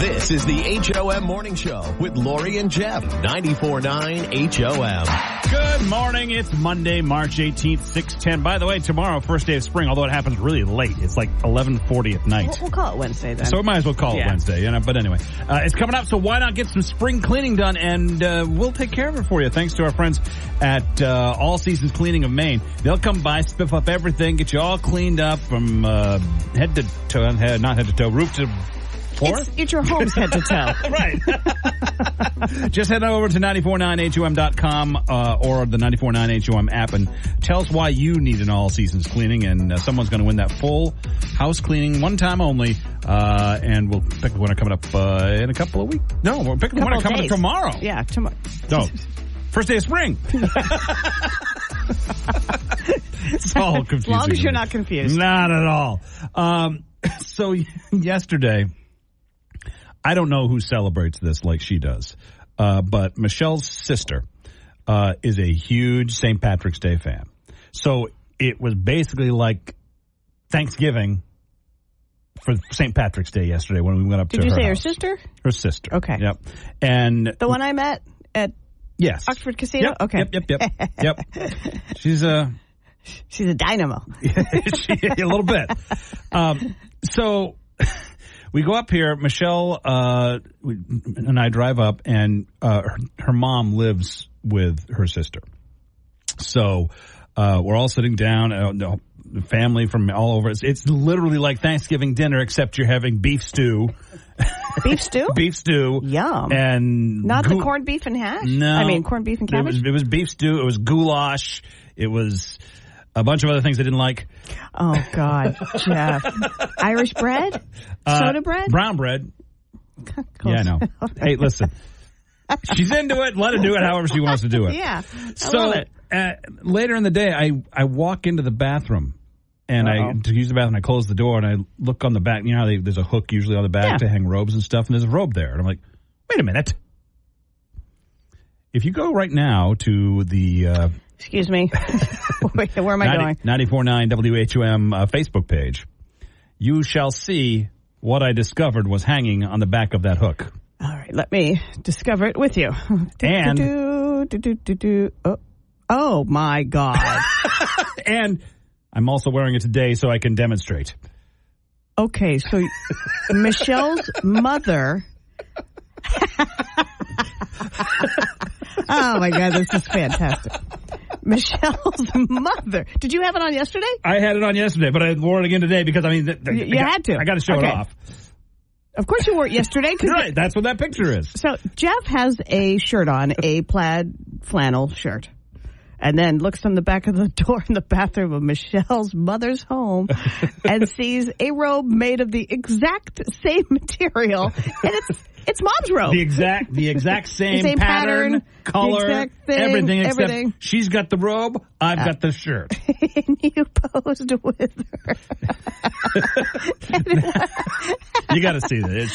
This is the HOM Morning Show with Lori and Jeff, 94.9 HOM. Good morning. It's Monday, March 18th, 6:10. By the way, tomorrow, first day of spring, although it happens really late. It's like 11:40 at night. We'll call it Wednesday then. So we might as well call it Wednesday, you know. But anyway, it's coming up, so why not get some spring cleaning done? And we'll take care of it for you, thanks to our friends at All Seasons Cleaning of Maine. They'll come by, spiff up everything, get you all cleaned up from head to toe, not head to toe, roof to floor. It's your home's head to toe. Right. Just head over to 949HOM.com or the 949HOM app and tell us why you need an all seasons cleaning, and someone's going to win that full house cleaning one time only. And we'll pick the winner coming up in a couple of weeks. No, we'll pick the winner coming up tomorrow. Yeah, tomorrow. No. First day of spring. It's all confusing. As long as you're not confused. Not at all. So yesterday, I don't know who celebrates this like she does, but Michelle's sister is a huge St. Patrick's Day fan. So it was basically like Thanksgiving for St. Patrick's Day yesterday when we went up to her house. Did you say her sister? Her sister. Okay. Yep. And the one I met at Oxford Casino? Yep. Okay. Yep. She's a dynamo. A little bit. So we go up here. Michelle and I drive up, and her mom lives with her sister. So we're all sitting down. The family from all over. It's literally like Thanksgiving dinner, except you're having beef stew. Beef stew? Beef stew. Yum. And not the corned beef and hash? No. I mean, corned beef and cabbage? It was beef stew. It was goulash. It was a bunch of other things I didn't like. Oh, God, Jeff. Irish bread? Soda bread? Brown bread. Yeah, I know. Hey, listen. She's into it. Let her do it however she wants to do it. Yeah. I love it. Later in the day, I walk into the bathroom. And to use the bathroom, I close the door and I look on the back. You know how there's a hook usually on the back to hang robes and stuff, and there's a robe there. And I'm like, wait a minute. If you go right now to the... Excuse me. Wait, where am I going? 94.9 WHOM Facebook page. You shall see what I discovered was hanging on the back of that hook. All right, let me discover it with you. And... Oh, my God. And... I'm also wearing it today so I can demonstrate. Okay, so Michelle's mother... Oh, my God, this is fantastic. Michelle's mother. Did you have it on yesterday? I had it on yesterday, but I wore it again today because, I mean... You had to. I got to show it off. Of course you wore it yesterday. Right, that's what that picture is. So Jeff has a shirt on, a plaid flannel shirt. And then looks on the back of the door in the bathroom of Michelle's mother's home and sees a robe made of the exact same material. And it's mom's robe. The exact same pattern, color, everything except she's got the robe, I've got the shirt. And you posed with her. You got to see that.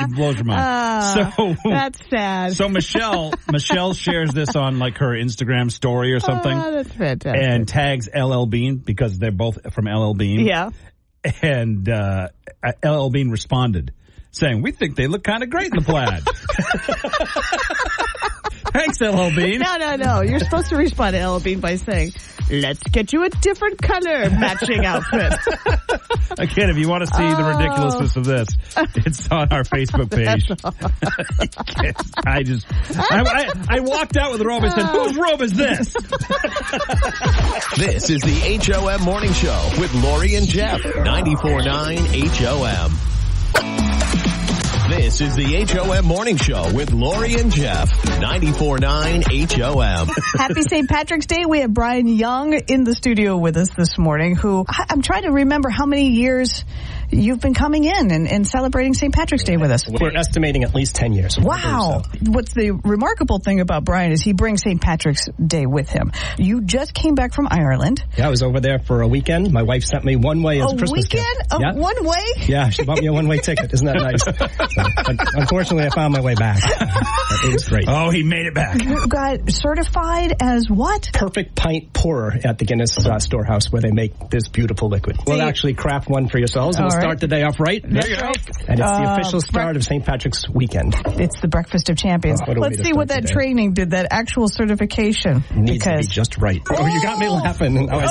It blows your mind. So that's sad. So Michelle shares this on like her Instagram story or something. Oh, that's fantastic. And tags LL Bean because they're both from LL Bean. Yeah. And LL Bean responded saying, "We think they look kind of great in the plaid." Thanks, LL Bean. No. You're supposed to respond to LL Bean by saying, "Let's get you a different color matching outfit." Again, if you want to see the ridiculousness of this, it's on our Facebook page. I walked out with the robe and said, "Whose robe is this?" This is the HOM Morning Show with Lori and Jeff, 94.9 HOM. This is the HOM Morning Show with Lori and Jeff, 94.9 HOM. Happy St. Patrick's Day. We have Brian Young in the studio with us this morning, who I'm trying to remember how many years you've been coming in and celebrating St. Patrick's Day with us. We're estimating at least 10 years. Wow. So. What's the remarkable thing about Brian is he brings St. Patrick's Day with him. You just came back from Ireland. Yeah, I was over there for a weekend. My wife sent me one way as a Christmas gift. A weekend? One way? Yeah, she bought me a one-way ticket. Isn't that nice? But unfortunately, I found my way back. It was great. Oh, he made it back. You got certified as what? Perfect pint pourer at the Guinness storehouse where they make this beautiful liquid. We'll actually craft one for yourselves and we'll start the day off right. There you go. And it's the official start of St. Patrick's weekend. It's the Breakfast of Champions. Let's see what that training did, that actual certification. Needs to be just right. Oh, you got me laughing. I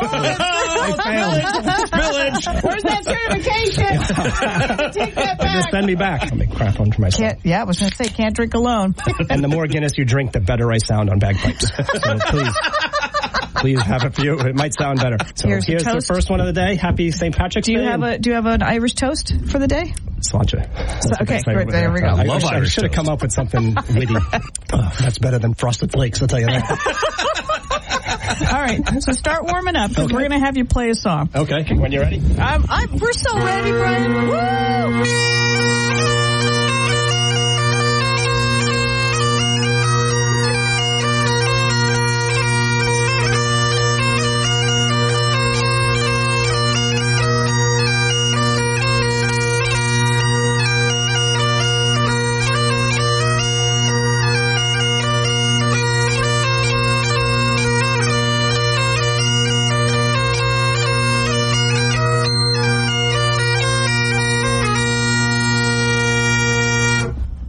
failed. Village. Where's that certification? Take that back. Just send me back. I'll make crap on for myself. I was going to say, can't drink alone. And the more Guinness you drink, the better I sound on bagpipes. So please have a few. It might sound better. So here's the first one of the day. Happy St. Patrick's Day. Do you have an Irish toast for the day? Sláinte. Okay, great. There we go. I should have come up with something witty. That's better than Frosted Flakes, I'll tell you that. All right, so start warming up because we're going to have you play a song. Okay, when you're ready. We're so ready, Brian. Woo!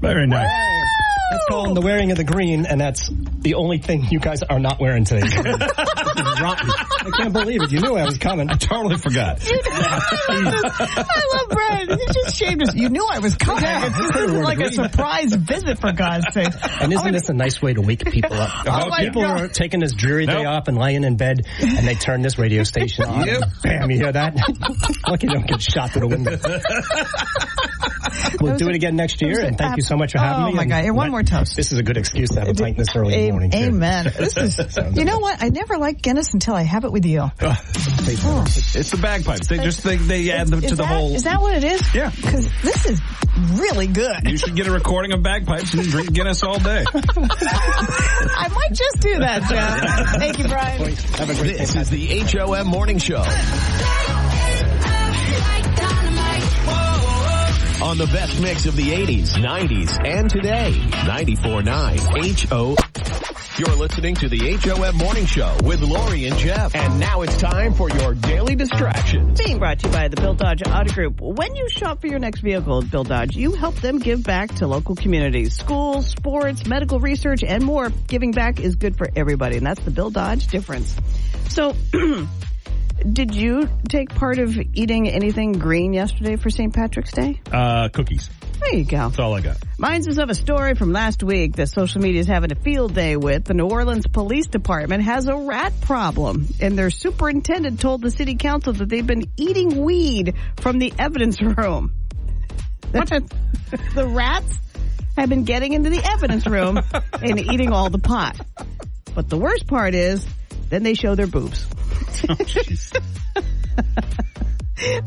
Very nice. That's called the wearing of the green, and that's the only thing you guys are not wearing today. This is rotten. I can't believe it. You knew I was coming. I totally forgot. I love Brad. He just shamed us. You knew I was coming. This is like a surprise visit, for God's sake. And isn't this a nice way to wake people up? People are taking this dreary day off and lying in bed, and they turn this radio station on. Bam, you hear that? Lucky you don't get shot through the window. We'll do it again next year, and thank you so much for having me. Oh, my God. One more toast. This is a good excuse to have a pint this early in the morning, too. Amen. This is, you know what? I never liked Guinness until I have it with you. It's the bagpipes. They just think they add them to the whole... Is that what it is? Yeah. Because this is really good. You should get a recording of bagpipes and drink Guinness all day. I might just do that, Jeff. Thank you, Brian. Have a great day. This is the HOM Morning Show. On the best mix of the 80s, 90s, and today. 94.9 HO. You're listening to the HOM Morning Show with Lori and Jeff. And now it's time for your daily distractions. Being brought to you by the Bill Dodge Auto Group. When you shop for your next vehicle at Bill Dodge, you help them give back to local communities. Schools, sports, medical research, and more. Giving back is good for everybody, and that's the Bill Dodge difference. So... Did you take part of eating anything green yesterday for St. Patrick's Day? Cookies. There you go. That's all I got. Reminds us of a story from last week that social media is having a field day with. The New Orleans Police Department has a rat problem, and their superintendent told the city council that they've been eating weed from the evidence room. The rats have been getting into the evidence room and eating all the pot. But the worst part is, then they show their boobs.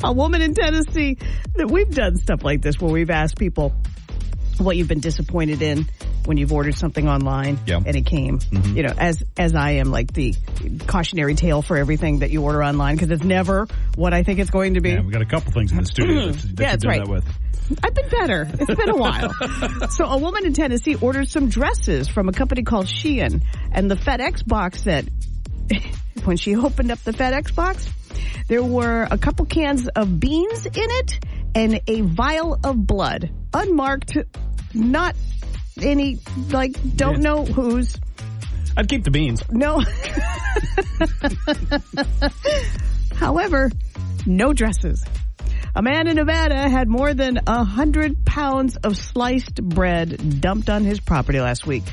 A woman in Tennessee, that we've done stuff like this where we've asked people what you've been disappointed in when you've ordered something online and it came. Mm-hmm. You know, as I am like the cautionary tale for everything that you order online because it's never what I think it's going to be. Yeah, we got a couple things in the studio that you do that with. I've been better. It's been a while. So a woman in Tennessee ordered some dresses from a company called Shein, and the FedEx box said, when she opened up the FedEx box, there were a couple cans of beans in it and a vial of blood. Unmarked, not any, don't know whose. I'd keep the beans. No. However, no dresses. A man in Nevada had more than 100 pounds of sliced bread dumped on his property last week.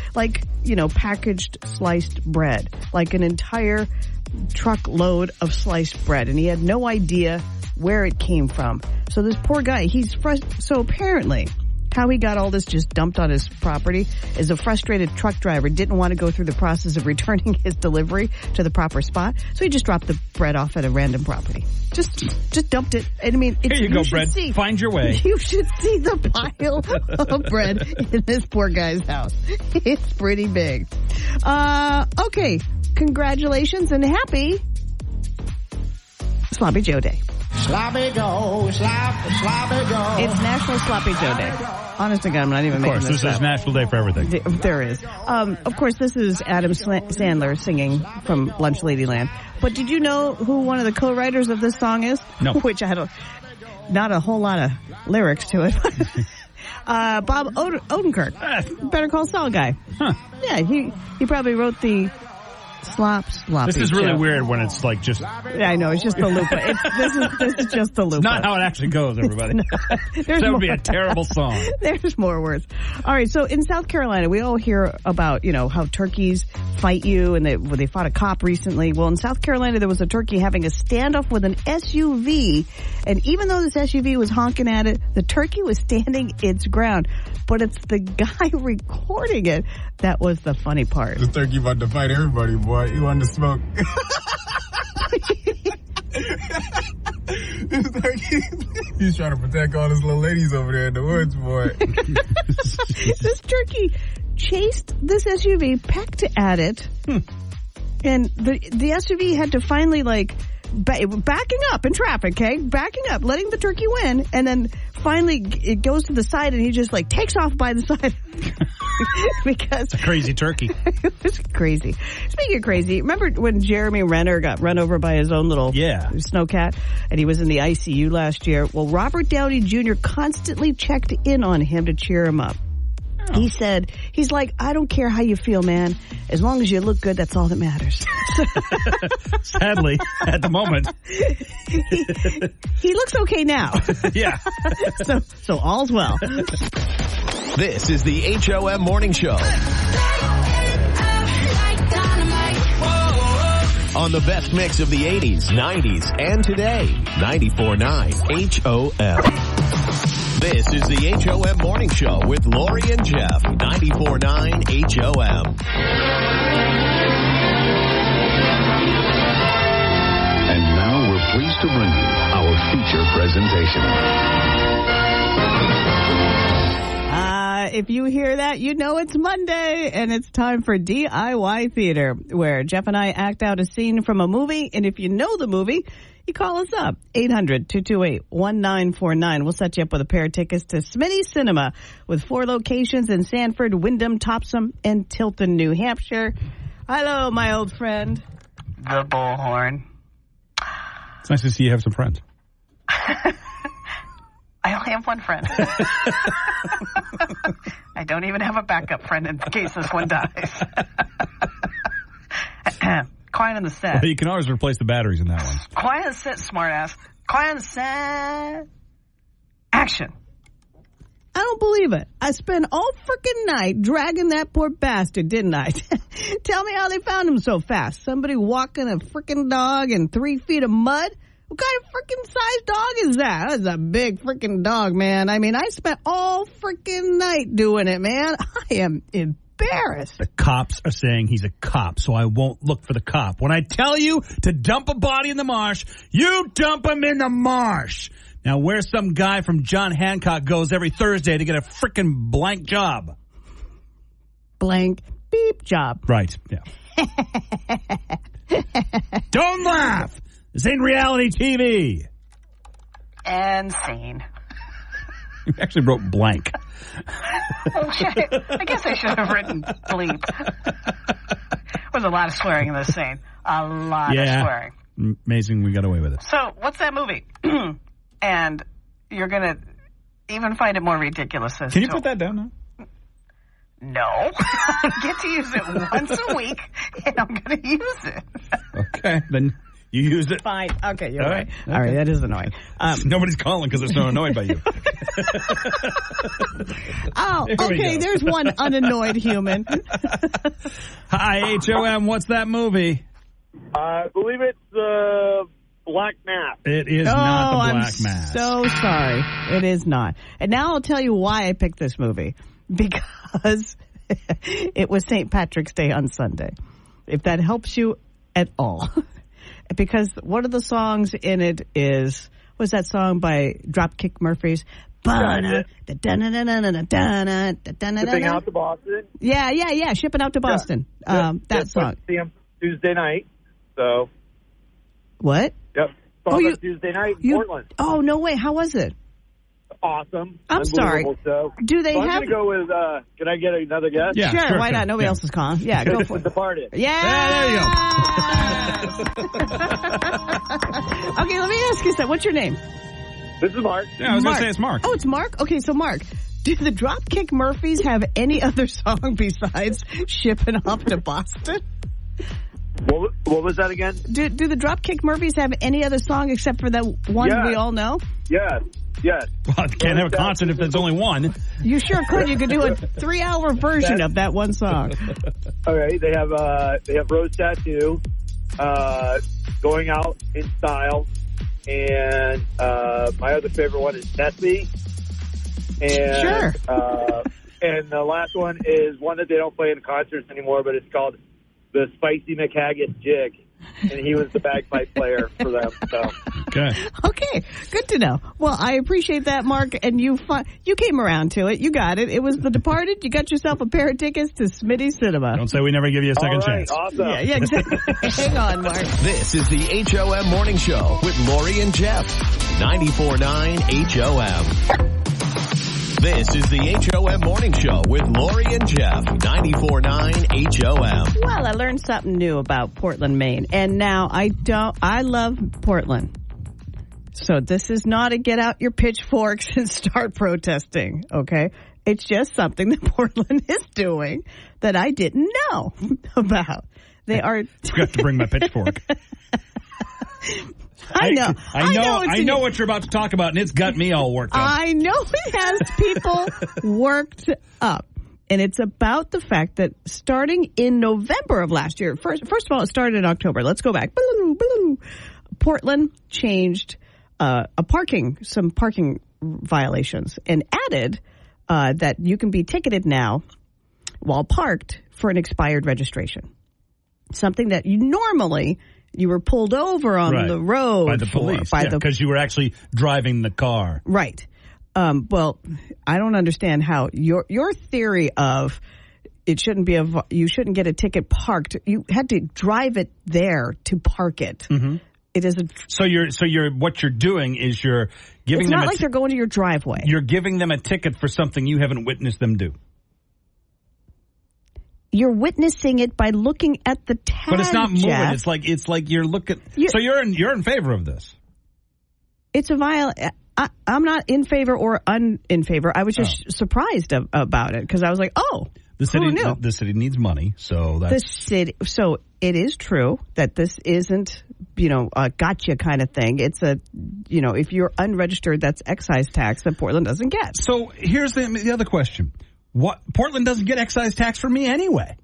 Packaged sliced bread. Like an entire truckload of sliced bread. And he had no idea where it came from. So this poor guy, so apparently how he got all this just dumped on his property is a frustrated truck driver didn't want to go through the process of returning his delivery to the proper spot. So he just dropped the bread off at a random property. Just dumped it. I mean, here you go, bread. Find your way. You should see the pile of bread in this poor guy's house. It's pretty big. Okay. Congratulations and happy Sloppy Joe Day. Sloppy Joe, sloppy Joe. It's National Sloppy Joe Day. Honest to God, I'm not even making this up. Of course, this is National Day for everything. There is. Of course, this is Adam Sandler singing from Lunch Ladyland. But did you know who one of the co-writers of this song is? No. Which I don't. not a whole lot of lyrics to it. Bob Odenkirk, Better Call Saul guy. Huh. Yeah, he probably wrote the sloppy. This is really show. weird when it's like just. Yeah, I know, it's just the loop. This is just the loop. Not how it actually goes, everybody. That would be a terrible song. There's more words. All right, so in South Carolina, we all hear about, how turkeys fight you, and they fought a cop recently. Well, in South Carolina, there was a turkey having a standoff with an SUV, and even though this SUV was honking at it, the turkey was standing its ground. But it's the guy recording it that was the funny part. This turkey about to fight everybody, boy. You want to smoke? This turkey, he's trying to protect all his little ladies over there in the woods, boy. This turkey chased this SUV, pecked at it, and the SUV had to finally, backing up in traffic, okay? Backing up, letting the turkey win, and then finally it goes to the side and he just takes off by the side. Because it's a crazy turkey. It was crazy. Speaking of crazy, remember when Jeremy Renner got run over by his own little snowcat and he was in the ICU last year? Well, Robert Downey Jr. constantly checked in on him to cheer him up. Oh. He said, he's like, I don't care how you feel, man. As long as you look good, that's all that matters. Sadly, at the moment. He looks okay now. Yeah. So all's well. This is the HOM Morning Show. On the best mix of the 80s, 90s, and today. 94.9 HOM. This is the HOM Morning Show with Lori and Jeff. 94.9 HOM. And now we're pleased to bring you our feature presentation. If you hear that, you know it's Monday, and it's time for DIY Theater, where Jeff and I act out a scene from a movie, and if you know the movie, you call us up, 800-228-1949. We'll set you up with a pair of tickets to Smitty Cinema with 4 locations in Sanford, Windham, Topsom, and Tilton, New Hampshire. Hello, my old friend, the Bullhorn. It's nice to see you have some friends. I only have one friend. I don't even have a backup friend in case this one dies. Quiet on the set. Well, you can always replace the batteries in that one. Quiet on the set, smartass. Quiet on the set. Action. I don't believe it. I spent all freaking night dragging that poor bastard, didn't I? Tell me how they found him so fast. Somebody walking a freaking dog in 3 feet of mud? What kind of freaking size dog is that? That's a big freaking dog, man. I mean, I spent all freaking night doing it, man. I am embarrassed. The cops are saying he's a cop, so I won't look for the cop. When I tell you to dump a body in the marsh, you dump him in the marsh. Now, where some guy from John Hancock goes every Thursday to get a freaking blank job. Blank beep job. Right, yeah. Don't laugh. This ain't reality TV. And scene. You actually wrote blank. Oh, shit. I guess I should have written bleep. There's a lot of swearing in this scene. A lot of swearing. Amazing we got away with it. So, what's that movie? And you're going to even find it more ridiculous. Can you put that down now? No. I get to use it once a week, and I'm going to use it. Okay, then you used it. Fine. Okay, you're right. Okay. All right, that is annoying. Nobody's calling because they're so annoyed by you. Oh, okay, there's one unannoyed human. Hi, HOM, what's that movie? I believe it's Black Mass. It is not the Black Mass. So sorry. It is not. And now I'll tell you why I picked this movie. Because it was St. Patrick's Day on Sunday. If that helps you at all. Because one of the songs in it is, what's that song by Dropkick Murphys? Shipping out to Boston. Yeah. Shipping out to Boston. That song. See him Tuesday night. So. What? Yep. Tuesday night in Portland. Oh, no way. How was it? Awesome. I'm sorry. So. Do they have? I'm going to go with, can I get another guess? Yeah, sure. Why not? Nobody else is calling. Yeah, go for it. Departed. Yeah. There you go. Okay, let me ask you something. What's your name? This is Mark. Yeah, I was going to say it's Mark. Oh, it's Mark? Okay, so Mark, do the Dropkick Murphys have any other song besides Shipping Off to Boston? What was that again? Do the Dropkick Murphys have any other song except for that one we all know? Yes. Well, you can't have a concert if there's only one. You sure could. You could do a 3-hour version of that one song. Okay, they have Rose Tattoo, Going Out in Style, and my other favorite one is Nessie. And, sure. And the last one is one that they don't play in concerts anymore, but it's called the Spicy McHaggis Jig. And he was the bagpipe player for them. So. Okay, good to know. Well, I appreciate that, Mark, and you came around to it. You got it. It was The Departed. You got yourself a pair of tickets to Smitty's Cinema. Don't say we never give you a second chance. Awesome. Yeah, exactly. Hang on, Mark. This is the HOM Morning Show with Lori and Jeff. 94.9 HOM. This is the HOM Morning Show with Lori and Jeff. 94.9 HOM. Well, I learned something new about Portland, Maine, and now I love Portland. So this is not a get out your pitchforks and start protesting, okay? It's just something that Portland is doing that I didn't know about. They are... I forgot to bring my pitchfork. I know what you're about to talk about, and it's got me all worked up. I know it has people worked up. And it's about the fact that starting in November of last year, first of all, it started in October. Let's go back. Portland changed some parking violations and added that you can be ticketed now while parked for an expired registration. Something that you were pulled over on the road by the police, because you were actually driving the car. Right. Well, I don't understand how your theory of you shouldn't get a ticket parked. You had to drive it there to park it. Mm-hmm. It isn't. So what you're doing is you're giving them. It's not like they're going to your driveway. You're giving them a ticket for something you haven't witnessed them do. You're witnessing it by looking at the tag. But it's not moving. Jeff. It's like you're looking. So you're in favor of this. It's a I'm not in favor or in favor. I was just surprised about it because I was like, oh, who knew? The city needs money, so that's the city. So it is true that this isn't a gotcha kind of thing. It's a if you're unregistered, that's excise tax that Portland doesn't get. So here's the other question. What Portland doesn't get excise tax for me anyway,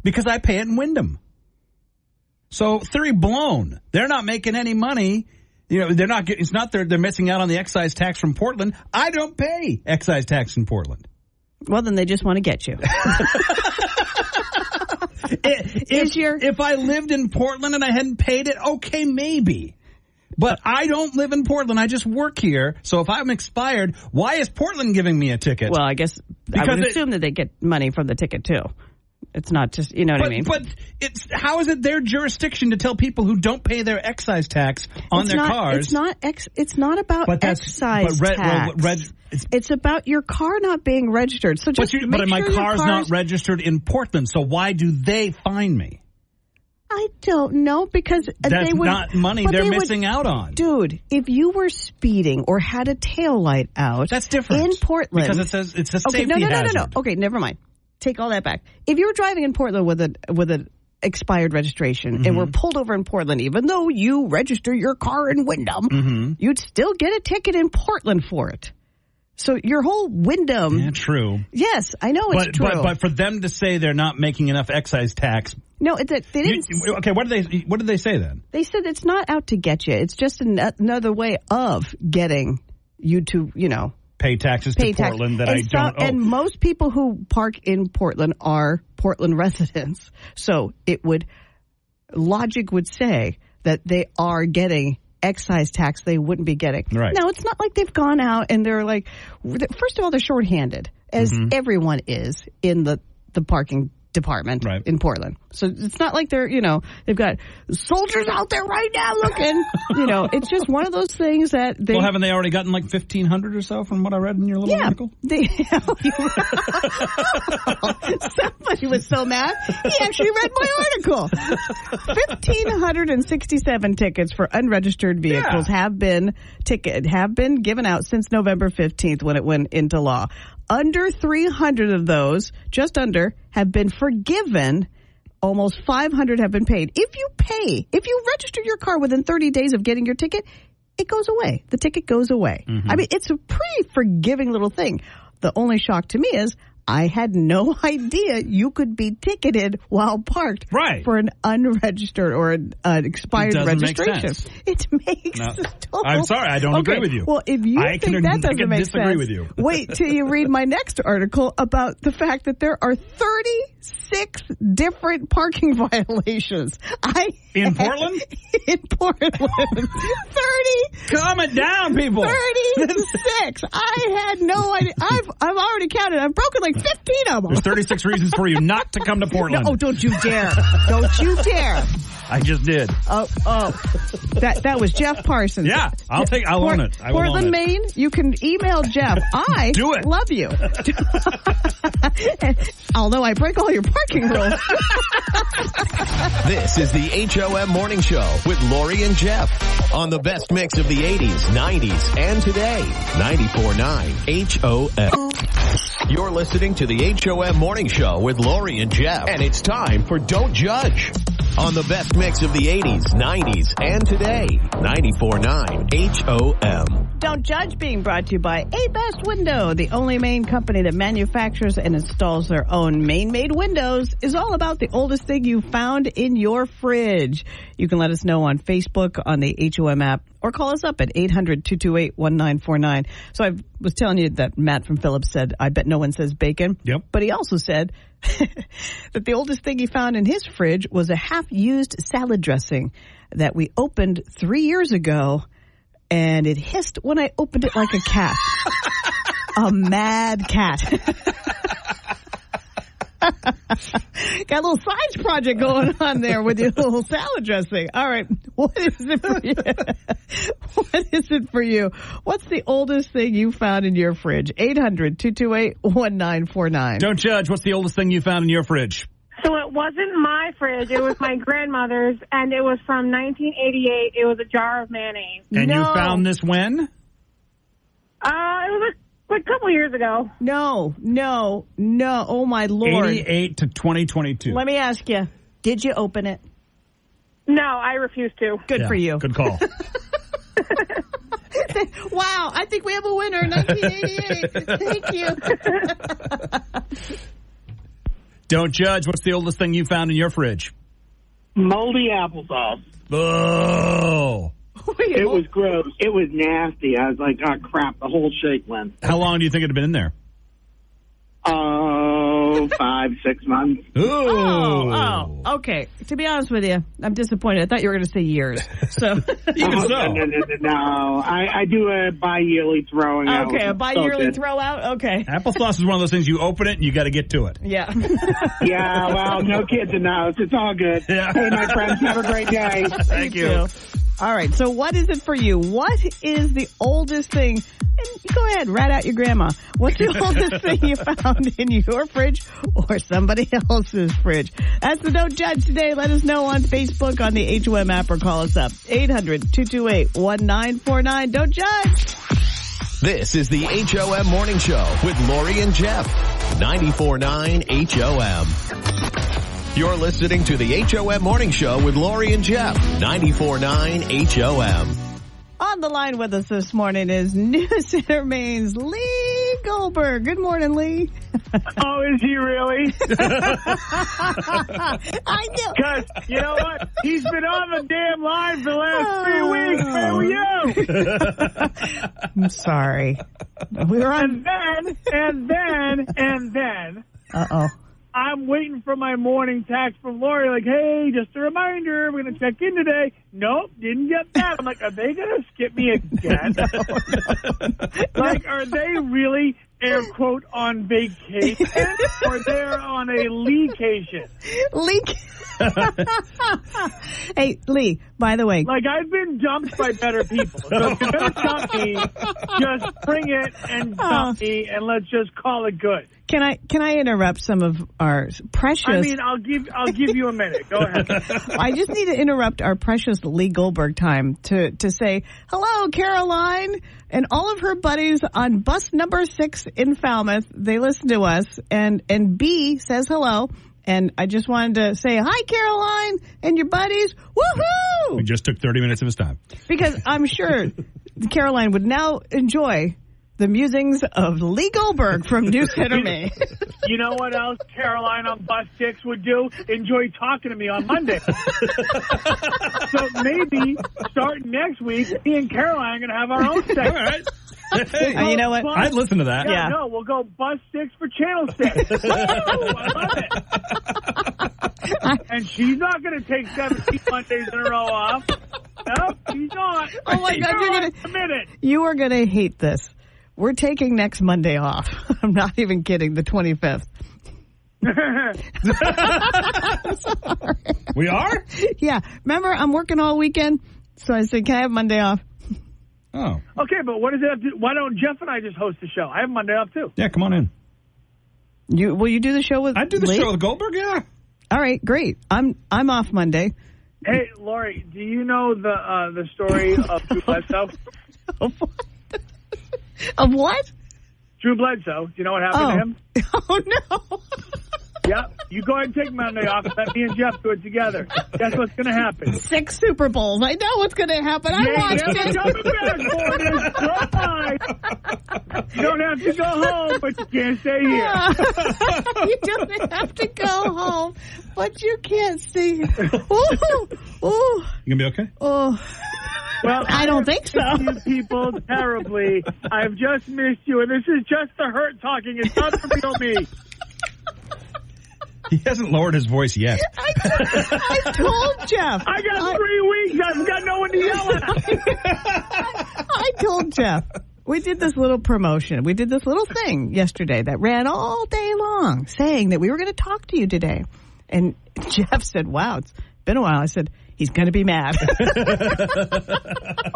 because I pay it in Wyndham. So theory blown. They're not making any money. They're not getting. It's not they're missing out on the excise tax from Portland. I don't pay excise tax in Portland. Well, then they just want to get you. If I lived in Portland and I hadn't paid it, okay, maybe. But I don't live in Portland. I just work here. So if I'm expired, why is Portland giving me a ticket? Well, I guess I would assume that they get money from the ticket, too. It's not just, what I mean? But how is it their jurisdiction to tell people who don't pay their excise tax on their cars? It's not about excise tax. It's about your car not being registered. So just but my car's not registered in Portland. So why do they fine me? I don't know, because that's not money they're missing out on. Dude, if you were speeding or had a taillight out, that's different in Portland, because it's a safety hazard. No. Okay, never mind. Take all that back. If you were driving in Portland with an expired registration and were pulled over in Portland, even though you register your car in Wyndham, you'd still get a ticket in Portland for it. So your whole Wyndham... Yeah, true. Yes, I know it's true. But for them to say they're not making enough excise tax... No, they didn't... Okay, what did they say then? They said it's not out to get you. It's just another way of getting you to, pay taxes to Portland that I don't owe. And most people who park in Portland are Portland residents. So logic would say that they are getting excise tax they wouldn't be getting. Right. Now, it's not like they've gone out and they're like, first of all, they're shorthanded, as everyone is in the parking department in Portland. So it's not like they're, they've got soldiers out there right now looking. It's just one of those things that they... Well, haven't they already gotten like 1,500 or so from what I read in your little article? Somebody was so mad. He actually read my article. 1,567 tickets for unregistered vehicles have been given out since November 15th when it went into law. Under 300 of those, just under, have been forgiven. Almost 500 have been paid. If you register your car within 30 days of getting your ticket, it goes away. The ticket goes away. Mm-hmm. I mean, it's a pretty forgiving little thing. The only shock to me is I had no idea you could be ticketed while parked for an unregistered or an expired registration. It makes total... I'm sorry, I don't agree with you. Well, if you think that doesn't make sense, with you. Wait till you read my next article about the fact that there are 36 different parking violations. In Portland? In Portland. 30. Calm it down, people. 36. I had no idea. I've already counted. I've broken like 15 of them. There's 36 reasons for you not to come to Portland. No, don't you dare. Don't you dare. I just did. Oh. That was Jeff Parsons. Yeah, I'll own it. I will Portland, own it. Maine, you can email Jeff. I do it. Love you. Although I break all your parking rules. This is the HOM Morning Show with Lori and Jeff on the best mix of the 80s, 90s, and today. 94.9 HOM. You're listening to the HOM Morning Show with Lori and Jeff, and it's time for Don't Judge on the best mix of the 80s, 90s, and today. 94.9 HOM. Don't Judge being brought to you by A Best Window, the only Maine company that manufactures and installs their own Maine-made windows, is all about the oldest thing you found in your fridge. You can let us know on Facebook, on the HOM app, or call us up at 800-228-1949. So I was telling you that Matt from Phillips said, I bet no one says bacon. Yep. But he also said that the oldest thing he found in his fridge was a half-used salad dressing that we opened 3 years ago, and it hissed when I opened it like a cat. A mad cat. Got a little science project going on there with your little salad dressing. All right. What is it for you? What is it for you? What's the oldest thing you found in your fridge? 800-228-1949. Don't judge. What's the oldest thing you found in your fridge? So it wasn't my fridge. It was my grandmother's, and it was from 1988. It was a jar of mayonnaise. And you found this when? It was like a couple years ago. No. Oh, my Lord. 88 to 2022. Let me ask you, did you open it? No, I refuse to. Good for you. Good call. Wow, I think we have a winner, 1988. Thank you. Don't judge. What's the oldest thing you found in your fridge? Moldy applesauce. Oh. It was gross. It was nasty. I was like, oh, crap, the whole shake went. How long do you think it had been in there? 5-6 months. Oh, okay. To be honest with you, I'm disappointed. I thought you were going to say years. So, No. I do a bi-yearly throwing out. Okay, a bi-yearly throw out? Okay. Applesauce is one of those things you open it and you got to get to it. Yeah. Yeah, well, no kids in the house. It's all good. Yeah. Hey, my friends, have a great day. Thank you. Too. All right, so what is it for you? What is the oldest thing? And go ahead, rat out your grandma. What's the oldest thing you found in your fridge or somebody else's fridge? That's the Don't Judge today. Let us know on Facebook, on the HOM app, or call us up. 800-228-1949. Don't judge. This is the HOM Morning Show with Lori and Jeff. 94.9 HOM. You're listening to the HOM Morning Show with Lori and Jeff. 94.9 HOM. On the line with us this morning is News Center Maine's Lee Goldberg. Good morning, Lee. Oh, is he really? I know. Because, you know what? He's been on the damn line for the last 3 weeks. Where were you? I'm sorry. We were on... And then... Uh-oh. I'm waiting for my morning text from Lori, like, hey, just a reminder, we're going to check in today. Nope, didn't get that. I'm like, are they going to skip me again? No. Like, are they really air quote, on vacation, or they're on a leacation. Hey, Lee, by the way. Like, I've been dumped by better people. So if you're going to dump me, just bring it and dump me, and let's just call it good. Can I interrupt some of our precious... I mean, I'll give you a minute. Go ahead. I just need to interrupt our precious Lee Goldberg time to say, hello, Caroline, and all of her buddies on bus number 6 in Falmouth. They listen to us, and B says hello. And I just wanted to say, hi, Caroline, and your buddies. Woohoo! We just took 30 minutes of his time. Because I'm sure Caroline would now enjoy the musings of Lee Goldberg from New Center, Maine. You know what else Caroline on bus 6 would do? Enjoy talking to me on Monday. So maybe starting next week, me and Caroline are going to have our own segment. All right. Hey, you know what? I'd listen to that. Yeah, no, we'll go bus 6 for Channel 6. Woo, I love it. And she's not going to take 17 Mondays in a row off. No, she's not. Oh, my God. You are going to hate this. We're taking next Monday off. I'm not even kidding. The 25th. We are? Yeah. Remember, I'm working all weekend. So I said, can I have Monday off? Oh. Okay, but what does it have to, why don't Jeff and I just host the show? I have Monday off, too. Yeah, come on in. Will you do the show with I do the Lee? show with Goldberg, yeah. All right, great. I'm off Monday. Hey, Lori, do you know the story of Drew Bledsoe? Of what? Drew Bledsoe. Do you know what happened to him? Oh, no. Yeah, you go ahead and take Monday off and let me and Jeff do it together. That's what's going to happen. 6 Super Bowls. I know what's going to happen. I watched it. You don't have to go home, but you can't stay here. You don't have to go home, but you can't stay here. Ooh. You going to be okay? Oh. Well, I don't think so. You people terribly. I've just missed you, and this is just the hurt talking. It's not the real me. He hasn't lowered his voice yet. I told Jeff. I got 3 weeks. I've got no one to yell at. I told Jeff. We did this little promotion. We did this little thing yesterday that ran all day long saying that we were going to talk to you today. And Jeff said, wow, it's been a while. I said, he's going to be mad.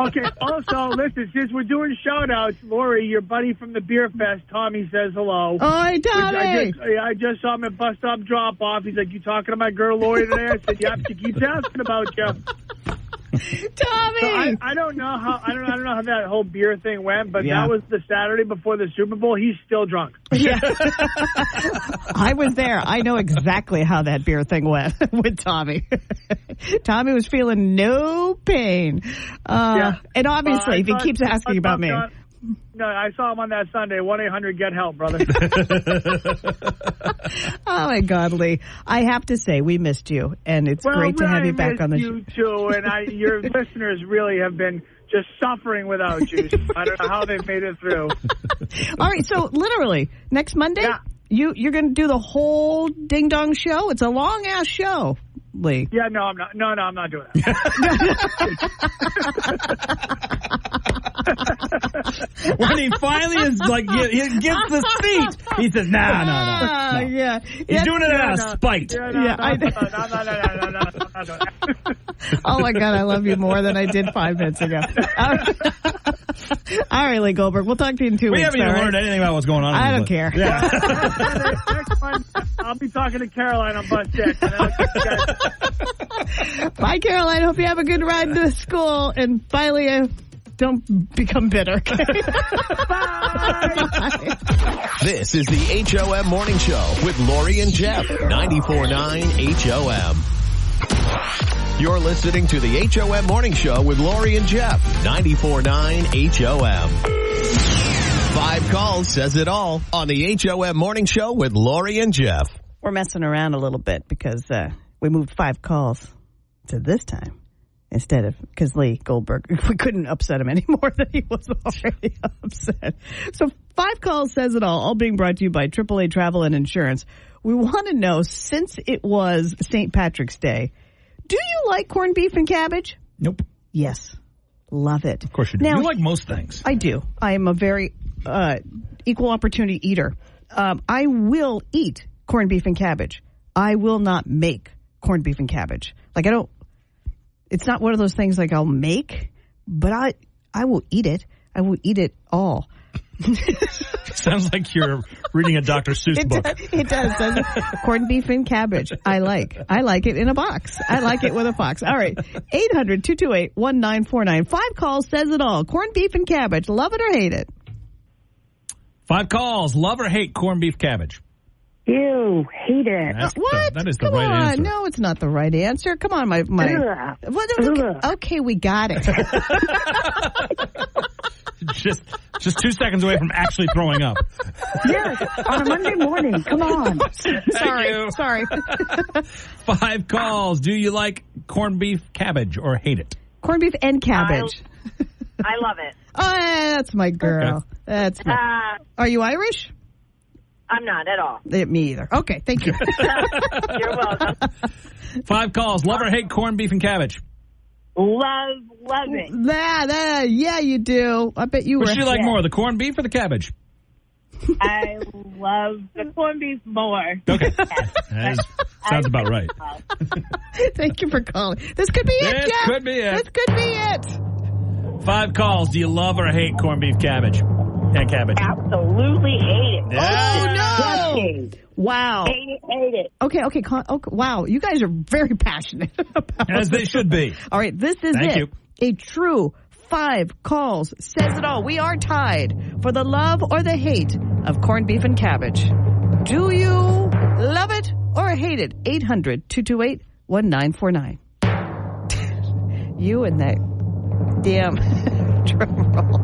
Okay, also, listen, since we're doing shout-outs, Lori, your buddy from the Beer Fest, Tommy, says hello. Hi, Tommy. I just saw him at bus stop drop-off. He's like, you talking to my girl Lori today? I said, yep, she keeps asking about you. Tommy! So I don't know how that whole beer thing went, but that was the Saturday before the Super Bowl. He's still drunk. Yeah. I was there. I know exactly how that beer thing went with Tommy. Tommy was feeling no pain. And obviously, if he keeps asking about me. No, I saw him on that Sunday. 1-800-GET-HELP, brother. Oh, my God, Lee. I have to say, we missed you, and it's great to have you back on the show. You too, and your listeners really have been just suffering without you. I don't know how they've made it through. All right, so literally, next Monday, you're going to do the whole ding-dong show? It's a long-ass show, Lee. Yeah, no, I'm not. No, I'm not doing that. When he finally is like, he gets the seat, he says, no. Yeah. He's doing it out of spite. No. Oh, my God, I love you more than I did 5 minutes ago. All right, Lee Goldberg, we'll talk to you in 2 weeks. We haven't even learned anything about what's going on. I don't care. Yeah. Next month, I'll be talking to Caroline on bus 6. Bye, Caroline. Hope you have a good ride to school. And finally, don't become bitter. Okay? Bye. This is the HOM Morning Show with Lori and Jeff. 94.9 HOM. You're listening to the HOM Morning Show with Lori and Jeff. 94.9 HOM. 5 calls says it all on the HOM Morning Show with Lori and Jeff. We're messing around a little bit because we moved 5 calls to this time instead of, because Lee Goldberg, we couldn't upset him any more than he was already upset. So 5 calls says it all being brought to you by AAA Travel and Insurance. We want to know, since it was St. Patrick's Day, do you like corned beef and cabbage? Nope. Yes. Love it. Of course you do. Now, you like most things. I do. I am a very equal opportunity eater. I will eat corned beef and cabbage. I will not make corned beef and cabbage. Like, it's not one of those things like I'll make, but I will eat it. I will eat it all. Sounds like you're reading a Dr. Seuss book. It does, doesn't it? Corned beef and cabbage. I like it in a box. I like it with a box. All right. 800-228-1949. 5 calls says it all. Corned beef and cabbage. Love it or hate it? 5 calls. Love or hate corned beef cabbage? Ew, hate it. What? That is the Come right on. answer. No, it's not the right answer. Come on, my. Okay, we got it. Just 2 seconds away from actually throwing up. Yes, on a Monday morning. Come on. Sorry. 5 calls. Do you like corned beef cabbage or hate it? Corned beef and cabbage. I love it. Oh, that's my girl. Okay. That's my. Are you Irish? I'm not at all. Me either. Okay, thank you. You're welcome. 5 calls. Love or hate corned beef and cabbage? Love it. Yeah, you do. I bet you What were. do you like more, the corned beef or the cabbage? I love the corned beef more. Okay. Sounds about right. Thank you for calling. This could be it, This Jeff. could be it. This could be it. 5 calls. Do you love or hate corned beef cabbage? And cabbage. Absolutely hate it. Yeah. Oh, no. Wow. Hate it. Okay. Wow. You guys are very passionate about As they should be. All right. This is Thank it. you. A true 5 calls says it all. We are tied for the love or the hate of corned beef and cabbage. Do you love it or hate it? 800-228-1949. You and that damn drum roll.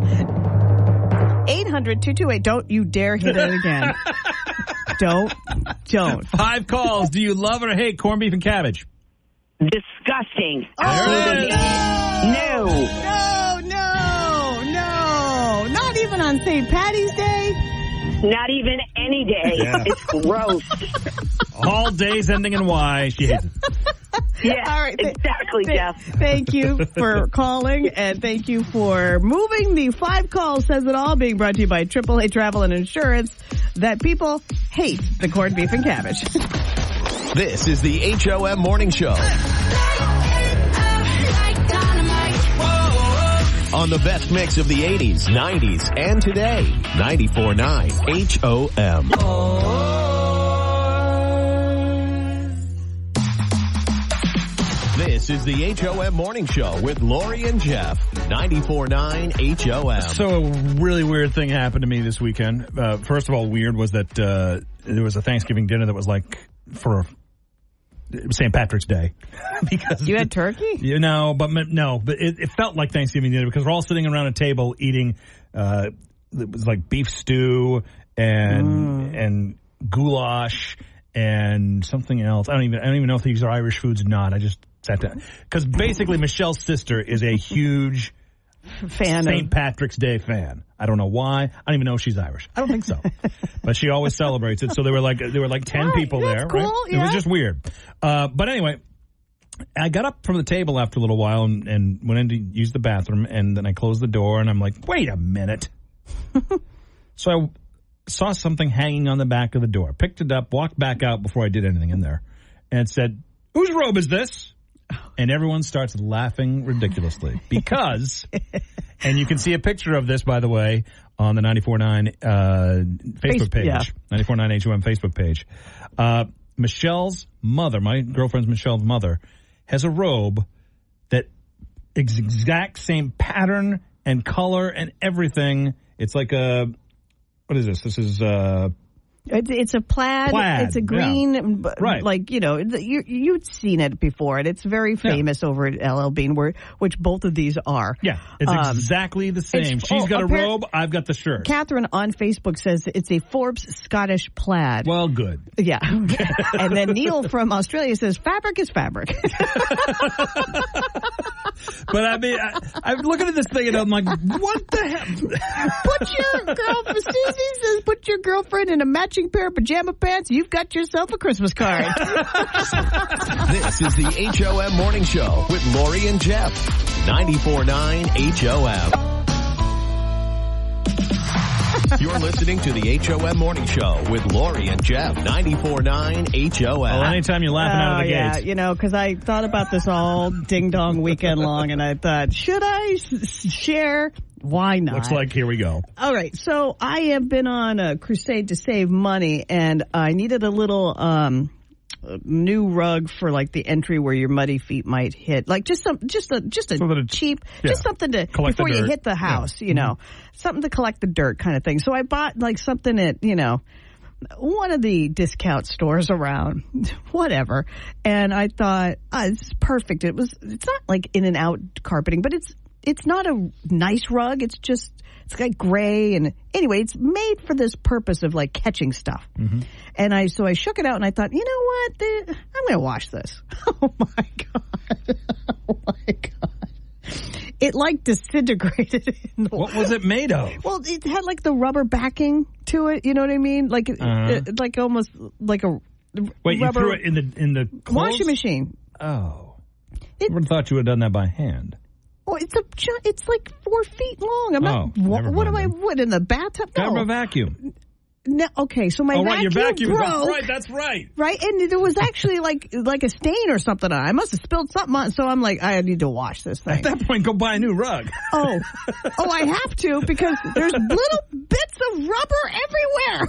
800-228. Don't you dare hit it again. Don't. 5 calls. Do you love or hate corned beef and cabbage? Disgusting. There it is. No. Not even on St. Patty's Day. Not even any day. Yeah. It's gross. All days ending in Y. She hates it. Yeah, All right. exactly, Jeff. Thank you for calling, and thank you for moving. The 5 calls says it all, being brought to you by AAA Travel and Insurance, that people hate the corned beef and cabbage. This is the HOM Morning Show. On the best mix of the 80s, 90s, and today. 94.9 HOM. This is the HOM Morning Show with Lori and Jeff. 94.9 HOM. So a really weird thing happened to me this weekend. First of all, weird was that there was a Thanksgiving dinner that was like for St. Patrick's Day. Because you had turkey? But it felt like Thanksgiving dinner because we're all sitting around a table eating. It was like beef stew and goulash and something else. I don't even know if these are Irish foods or not. I just sat down because basically Michelle's sister is a huge fan St. Patrick's Day fan. I don't know why. I don't even know if she's Irish. I don't think so. But she always celebrates it. So there were like 10 people there. Cool, right? yeah. It was just weird. But anyway, I got up from the table after a little while and went in to use the bathroom, and then I closed the door and I'm like, wait a minute. So I saw something hanging on the back of the door, picked it up, walked back out before I did anything in there, and it said, "Whose robe is this?" And everyone starts laughing ridiculously because, and you can see a picture of this, by the way, on the 94.9 Facebook page, yeah. 94.9 HOM Facebook page. Michelle's mother, my girlfriend's Michelle's mother, has a robe that exact same pattern and color and everything. It's like what is this? This is It's a plaid. It's a green, yeah. Right. Like, you've seen it before, and it's very famous over at LL Bean, which both of these are. Yeah, it's exactly the same. She's got a robe, I've got the shirt. Catherine on Facebook says it's a Forbes Scottish plaid. Well, good. Yeah. And then Neil from Australia says fabric is fabric. But I mean, I'm looking at this thing and I'm like, what the hell? Susie says, put your girlfriend in a matching pair of pajama pants. You've got yourself a Christmas card. This is the HOM Morning Show with Lori and Jeff. 94.9 HOM. You're listening to the HOM Morning Show with Lori and Jeff, 94.9 HOM. Well, anytime you're laughing out of the gates. You know, because I thought about this all ding-dong weekend long, and I thought, should I share? Why not? Looks like here we go. All right, so I have been on a crusade to save money, and I needed a little new rug for like the entry where your muddy feet might hit, like just a cheap, just something to collect before you hit the house, you know, something to collect the dirt kind of thing. So I bought like something at one of the discount stores around, whatever, and I thought it's perfect. It's not like in and out carpeting, but it's not a nice rug. It's like gray, and anyway, it's made for this purpose of like catching stuff. Mm-hmm. And so I shook it out, and I thought, you know what? I'm going to wash this. Oh my god! Oh my god! It like disintegrated. What was it made of? Well, it had like the rubber backing to it. You know what I mean? Like like almost like a wait. Rubber you threw it in the clothes? washing machine. Oh, I would have thought you would have done that by hand. Oh, it's like 4 feet long. I'm not. What am I? What in the bathtub? No. Grab a vacuum. No, okay, so my your vacuum broke. That's right. Right, and there was actually like a stain or something on it. I must have spilled something on it, so I'm like, I need to wash this thing. At that point, go buy a new rug. Oh, I have to, because there's little bits of rubber everywhere.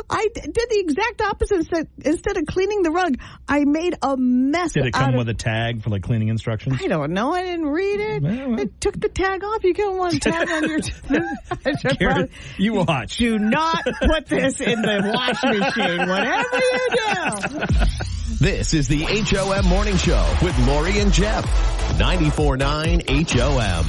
I did the exact opposite. Instead of cleaning the rug, I made a mess. Did it come with a tag for like cleaning instructions? I don't know. I didn't read it. Well. I took the tag off. You don't want a tag on your... You watch. Do not put this in the washing machine, whatever you do. This is the HOM Morning Show with Lori and Jeff, 94.9 HOM.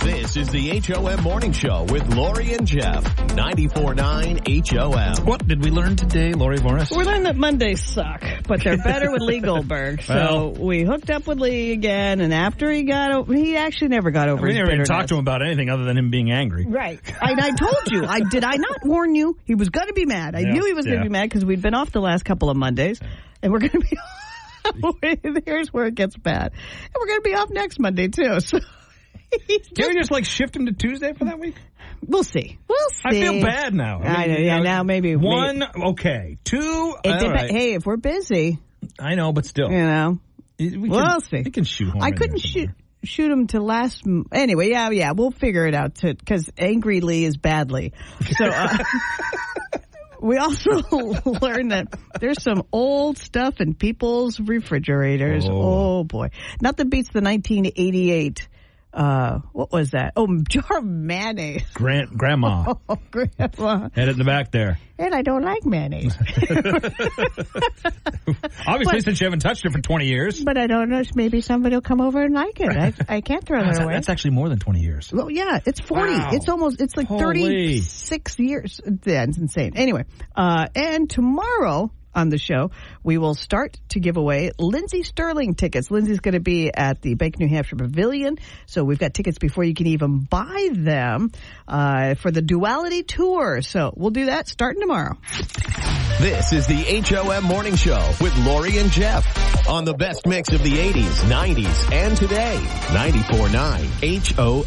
This is the HOM Morning Show with Lori and Jeff, 94.9 HOM. What did we learn today, Lori Morris? We learned that Mondays suck, but they're better with Lee Goldberg. So we hooked up with Lee again, and after he actually never got over his bitterness. We never even talked to him about anything other than him being angry. Right. And I told you, did I not warn you? He was going to be mad. I knew he was going to be mad because we'd been off the last couple of Mondays, and we're going to be here's where it gets bad. And we're going to be off next Monday, too. So... Can we just like shift him to Tuesday for that week? We'll see. I feel bad now. I know. Now maybe one. Okay, two. Right. Hey, if we're busy, I know, but still, we'll see. We can shoot home. I couldn't shoot him to last. Anyway, yeah, we'll figure it out because Angry Lee is badly. So. We also learned that there's some old stuff in people's refrigerators. Oh boy, nothing beats the 1988. What was that? Oh, jar of mayonnaise. Grandma. Oh, Grandma. Had it in the back there. And I don't like mayonnaise. Obviously, since you haven't touched it for 20 years. But I don't know. Maybe somebody will come over and like it. I can't throw that away. That's actually more than 20 years. Well, yeah, it's 40. Wow. It's like 36 years. Yeah, it's insane. Anyway, and tomorrow on the show, we will start to give away Lindsey Sterling tickets. Lindsey's going to be at the Bank New Hampshire Pavilion, so we've got tickets before you can even buy them for the Duality Tour. So we'll do that starting tomorrow. This is the HOM Morning Show with Lori and Jeff on the best mix of the 80s, 90s, and today, 94.9 HOM.